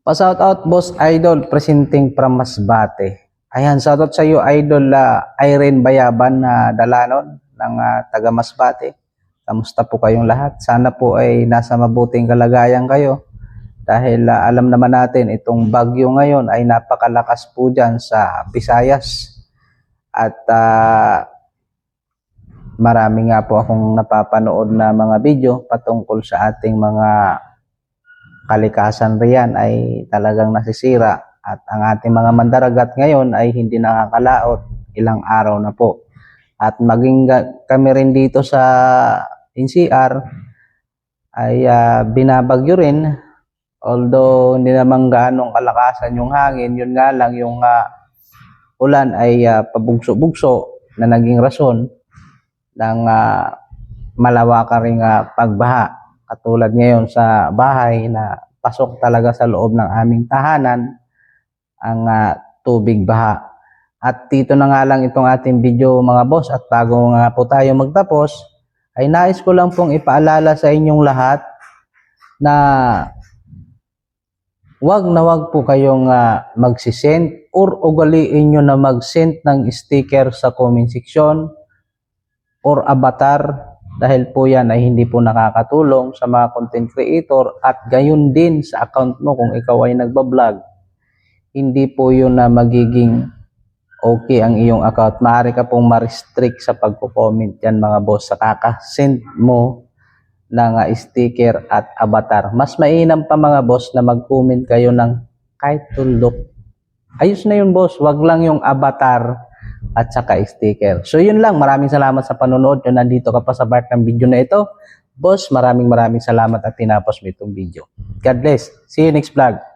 Pa-shout out Boss Idol presenting from Masbate. Ayan, shout out sa iyo Idol Irene Bayaban na Dalanon ng taga Masbate. Kamusta po kayong lahat? Sana po ay nasa mabuting kalagayan kayo. Dahil alam naman natin itong bagyo ngayon ay napakalakas po dyan sa Visayas. At marami nga po akong napapanood na mga video patungkol sa ating mga kalikasan riyan ay talagang nasisira at ang ating mga mandaragat ngayon ay hindi nakakalaot ilang araw na po. At maging kami rin dito sa NCR ay binabagyo rin, although hindi naman gaanong kalakasan yung hangin, yun nga lang yung ulan ay pabugso-bugso na naging rason ng malawakan ring pagbaha. Katulad ngayon sa bahay na pasok talaga sa loob ng aming tahanan ang tubig baha. At dito na nga lang itong ating video mga boss, at bago nga po tayo magtapos ay nais ko lang pong ipaalala sa inyong lahat na wag po kayong magsisend or ugaliin nyo na mag-send ng sticker sa comment section or avatar, dahil po yan ay hindi po nakakatulong sa mga content creator at gayon din sa account mo kung ikaw ay nagbablog. Hindi po yun na magiging okay ang iyong account. Maaari ka pong ma-restrict sa pagpo-comment yan mga boss sa kaka-send mo ng sticker at avatar. Mas mainam pa mga boss na mag-comment kayo ng kahit tuldok. Ayos na yun boss, wag lang yung avatar at saka sticker. So yun lang, maraming salamat sa panonood. Kung nandito ka pa sa part ng video na ito, boss, maraming salamat at tinapos mo itong video. God bless. See you next vlog.